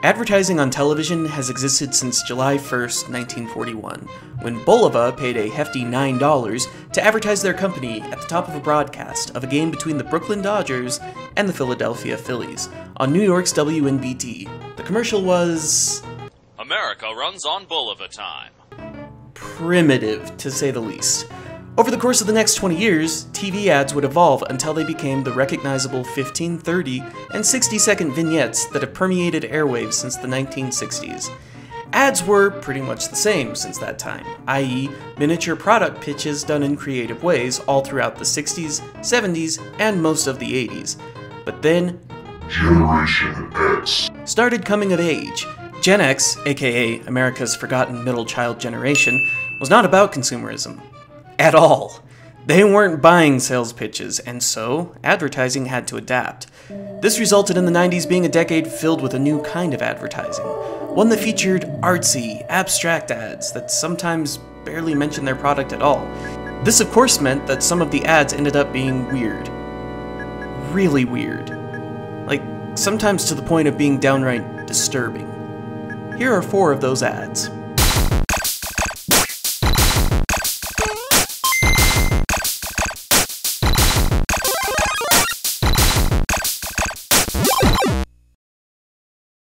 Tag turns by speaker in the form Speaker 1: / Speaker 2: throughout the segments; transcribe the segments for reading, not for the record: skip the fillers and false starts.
Speaker 1: Advertising on television has existed since July 1st, 1941, when Bulova paid a hefty $9 to advertise their company at the top of a broadcast of a game between the Brooklyn Dodgers and the Philadelphia Phillies on New York's WNBT. The commercial was...
Speaker 2: America runs on Bulova time.
Speaker 1: Primitive, to say the least. Over the course of the next 20 years, TV ads would evolve until they became the recognizable 15, 30, and 60-second vignettes that have permeated airwaves since the 1960s. Ads were pretty much the same since that time, i.e., miniature product pitches done in creative ways all throughout the 60s, 70s, and most of the 80s. But then,
Speaker 3: Generation X
Speaker 1: started coming of age. Gen X, aka America's forgotten middle child generation, was not about consumerism. At all. They weren't buying sales pitches, and so advertising had to adapt. This resulted in the 90s being a decade filled with a new kind of advertising, one that featured artsy, abstract ads that sometimes barely mentioned their product at all. This of course meant that some of the ads ended up being weird. Really weird. Like, sometimes to the point of being downright disturbing. Here are 4 of those ads.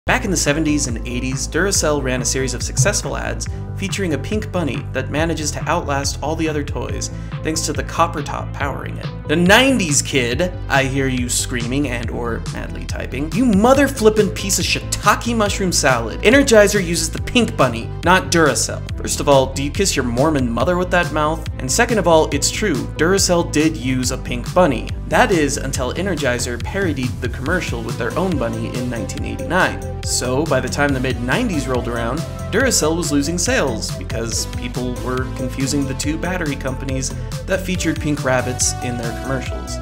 Speaker 1: Back in the 70s and 80s, Duracell ran a series of successful ads featuring a pink bunny that manages to outlast all the other toys thanks to the copper top powering it. The 90s kid, I hear you screaming and or madly typing, you mother flippin' piece of shiitake mushroom salad. Energizer uses the pink bunny, not Duracell. First of all, do you kiss your Mormon mother with that mouth? And second of all, it's true, Duracell did use a pink bunny. That is, until Energizer parodied the commercial with their own bunny in 1989. So, by the time the mid-90s rolled around, Duracell was losing sales because people were confusing the 2 battery companies that featured pink rabbits in their commercials.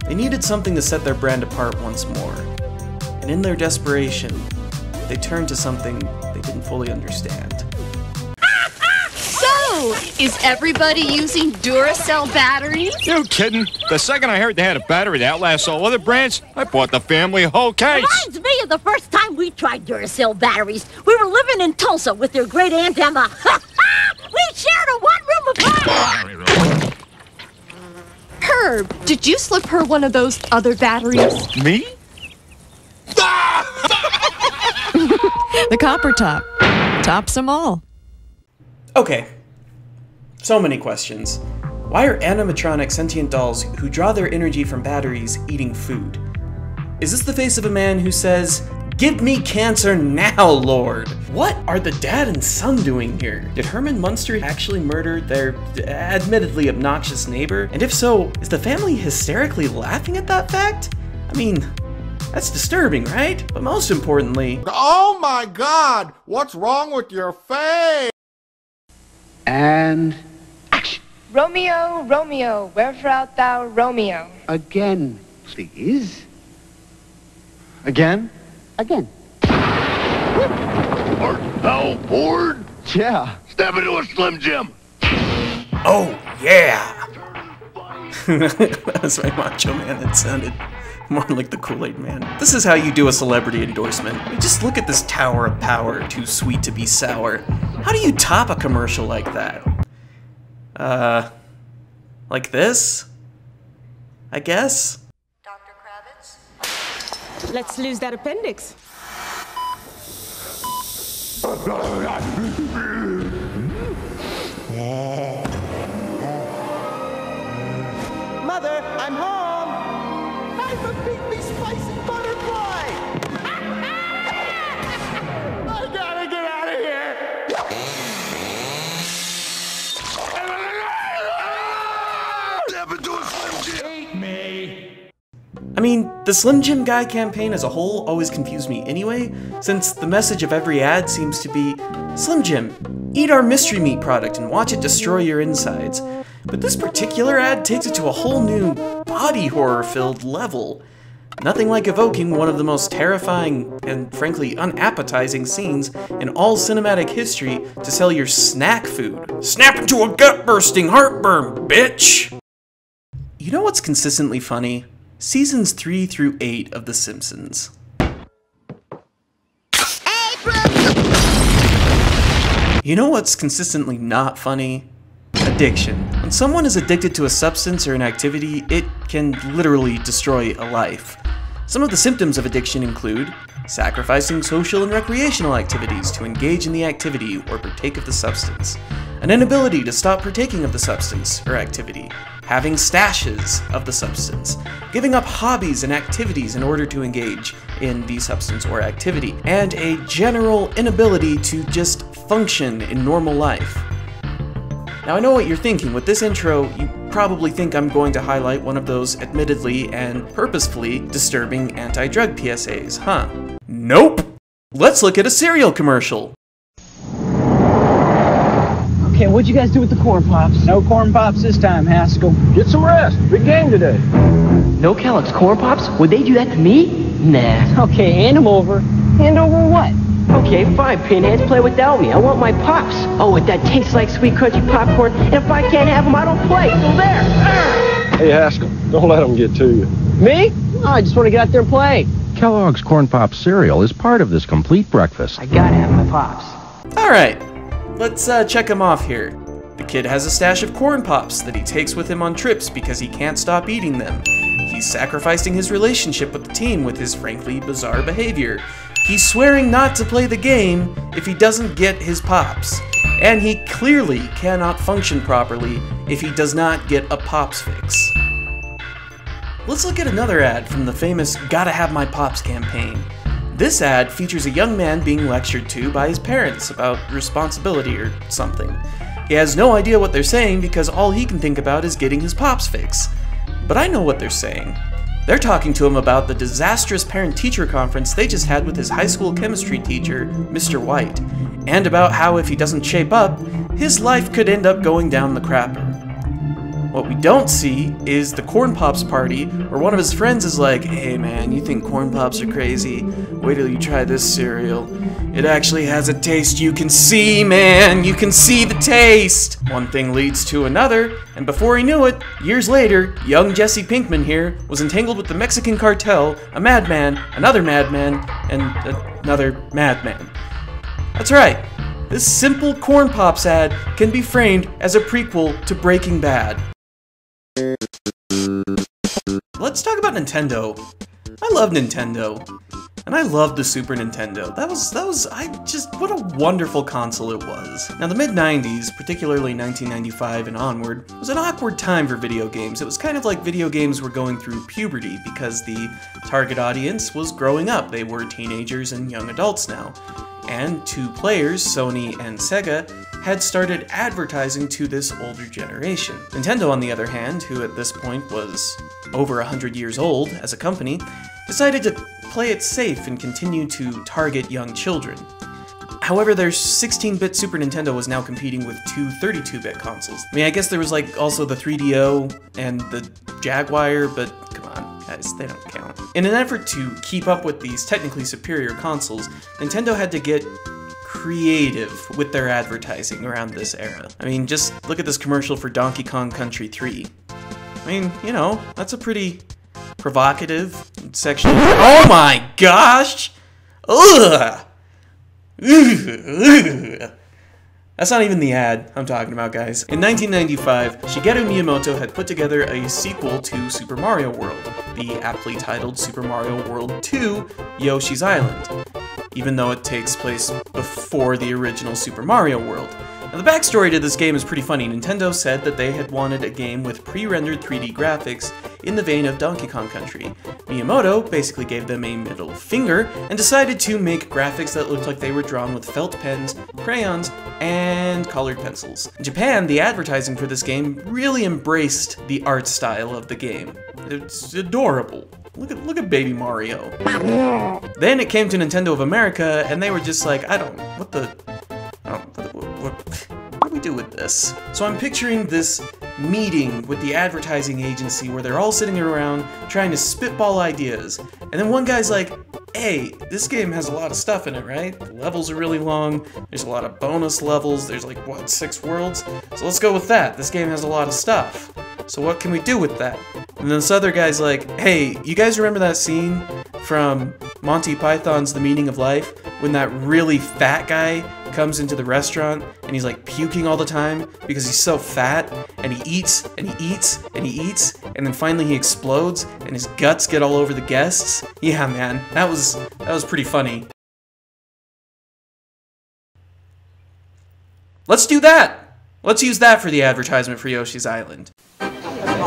Speaker 1: They needed something to set their brand apart once more. And in their desperation, they turned to something they didn't fully understand.
Speaker 4: So, is everybody using Duracell batteries?
Speaker 5: You kidding? The second I heard they had a battery that outlasts all other brands, I bought the family a whole case.
Speaker 6: Reminds me of the first time we tried Duracell batteries. We were living in Tulsa with your great aunt Emma. We shared a one-room apartment.
Speaker 4: Herb, did you slip her one of those other batteries?
Speaker 5: Me?
Speaker 7: The copper top. Tops them all.
Speaker 1: Okay. So many questions. Why are animatronic sentient dolls who draw their energy from batteries eating food? Is this the face of a man who says, "Give me cancer now, Lord"? What are the dad and son doing here? Did Herman Munster actually murder their admittedly obnoxious neighbor? And if so, is the family hysterically laughing at that fact? I mean, that's disturbing, right? But most importantly...
Speaker 8: Oh my God! What's wrong with your face?
Speaker 9: And
Speaker 10: action. Romeo, Romeo, wherefore art thou, Romeo?
Speaker 9: Again, please.
Speaker 5: Again?
Speaker 9: Again.
Speaker 3: Art thou bored?
Speaker 9: Yeah.
Speaker 3: Step into a Slim Jim.
Speaker 1: Oh, yeah! That's my Macho Man. It sounded more like the Kool-Aid Man. This is how you do a celebrity endorsement. Just look at this tower of power, too sweet to be sour. How do you top a commercial like that? Like this? I guess?
Speaker 11: Dr. Kravitz?
Speaker 12: Let's lose that appendix.
Speaker 8: Mother, I'm home. I'm a big spicy butterfly. I gotta get out of here.
Speaker 3: Step into a Slim Jim.
Speaker 8: Eat me.
Speaker 1: I mean, the Slim Jim Guy campaign as a whole always confused me anyway, since the message of every ad seems to be, "Slim Jim, eat our mystery meat product and watch it destroy your insides." But this particular ad takes it to a whole new body horror-filled level. Nothing like evoking one of the most terrifying and frankly unappetizing scenes in all cinematic history to sell your snack food. Snap into a gut-bursting heartburn, bitch! You know what's consistently funny? Seasons 3 through 8 of The Simpsons.
Speaker 6: Hey,
Speaker 1: You know what's consistently not funny? Addiction. When someone is addicted to a substance or an activity, it can literally destroy a life. Some of the symptoms of addiction include sacrificing social and recreational activities to engage in the activity or partake of the substance, an inability to stop partaking of the substance or activity, having stashes of the substance, giving up hobbies and activities in order to engage in the substance or activity, and a general inability to just function in normal life. Now I know what you're thinking. With this intro, you probably think I'm going to highlight one of those admittedly and purposefully disturbing anti-drug PSAs, huh? Nope! Let's look at a cereal commercial.
Speaker 12: Okay, what'd you guys do with the corn pops?
Speaker 13: No corn pops this time, Haskell.
Speaker 12: Get some rest. Big game today.
Speaker 14: No Kellogg's corn pops? Would they do that to me? Nah.
Speaker 12: Okay, hand them over. Hand over what?
Speaker 14: Okay, fine, pinheads, play without me. I want my pops. Oh, if that tastes like sweet crunchy popcorn, and if I can't have them, I don't play. So there. Arr!
Speaker 15: Hey, Haskell, don't let them get to you.
Speaker 12: Me? Oh, I just want to get out there and play.
Speaker 16: Kellogg's Corn Pops cereal is part of this complete breakfast.
Speaker 14: I gotta have my pops.
Speaker 1: Alright, let's check him off here. The kid has a stash of corn pops that he takes with him on trips because he can't stop eating them. He's sacrificing his relationship with the teen with his frankly bizarre behavior. He's swearing not to play the game if he doesn't get his pops. And he clearly cannot function properly if he does not get a pops fix. Let's look at another ad from the famous Gotta Have My Pops campaign. This ad features a young man being lectured to by his parents about responsibility or something. He has no idea what they're saying because all he can think about is getting his pops fix. But I know what they're saying. They're talking to him about the disastrous parent-teacher conference they just had with his high school chemistry teacher, Mr. White, and about how if he doesn't shape up, his life could end up going down the crapper. What we don't see is the Corn Pops party, where one of his friends is like, "Hey man, you think Corn Pops are crazy? Wait till you try this cereal. It actually has a taste you can see, man! You can see the taste!" One thing leads to another, and before he knew it, years later, young Jesse Pinkman here was entangled with the Mexican cartel, a madman, another madman, and another madman. That's right. This simple Corn Pops ad can be framed as a prequel to Breaking Bad. Let's talk about Nintendo. I love Nintendo. And I loved the Super Nintendo. What a wonderful console it was. Now the mid-90s, particularly 1995 and onward, was an awkward time for video games. It was kind of like video games were going through puberty because the target audience was growing up. They were teenagers and young adults now. And two players, Sony and Sega, had started advertising to this older generation. Nintendo, on the other hand, who at this point was over 100 years old as a company, decided to play it safe and continue to target young children. However, their 16-bit Super Nintendo was now competing with two 32-bit consoles. I mean, I guess there was like also the 3DO and the Jaguar, but come on, guys, they don't count. In an effort to keep up with these technically superior consoles, Nintendo had to get creative with their advertising around this era. I mean, just look at this commercial for Donkey Kong Country 3. I mean, you know, that's a pretty provocative, sexual... Oh my gosh! Ugh! Ugh! That's not even the ad I'm talking about, guys. In 1995, Shigeru Miyamoto had put together a sequel to Super Mario World, the aptly titled Super Mario World 2: Yoshi's Island, even though it takes place before the original Super Mario World. Now, the backstory to this game is pretty funny. Nintendo said that they had wanted a game with pre-rendered 3D graphics in the vein of Donkey Kong Country. Miyamoto basically gave them a middle finger and decided to make graphics that looked like they were drawn with felt pens, crayons, and colored pencils. In Japan, the advertising for this game really embraced the art style of the game. It's adorable. Look at Baby Mario. Then it came to Nintendo of America, and they were just like, what do we do with this? So I'm picturing this meeting with the advertising agency where they're all sitting around trying to spitball ideas. And then one guy's like, hey, this game has a lot of stuff in it, right? The levels are really long, there's a lot of bonus levels, there's like, what, 6 worlds? So let's go with that. This game has a lot of stuff. So what can we do with that? And then this other guy's like, hey, you guys remember that scene from Monty Python's The Meaning of Life, when that really fat guy comes into the restaurant and he's like puking all the time because he's so fat, and he eats and he eats and he eats, and then finally he explodes and his guts get all over the guests? Yeah, man, that was pretty funny. Let's do that! Let's use that for the advertisement for Yoshi's Island.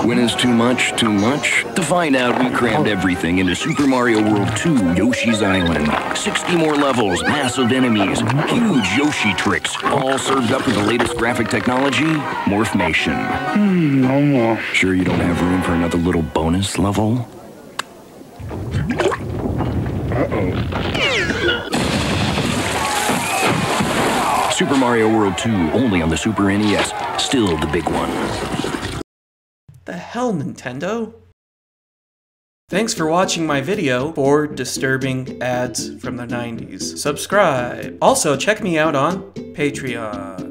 Speaker 17: When is too much too much? To find out, we crammed everything into Super Mario World 2 Yoshi's Island. 60 more levels, massive enemies, huge Yoshi tricks, all served up with the latest graphic technology, Morphmation.
Speaker 3: No more.
Speaker 17: Sure you don't have room for another little bonus level? Super Mario World 2, only on the Super NES. Still the big one.
Speaker 1: The hell, Nintendo? Thanks for watching my video for disturbing ads from the 90s. Subscribe. Also, check me out on Patreon.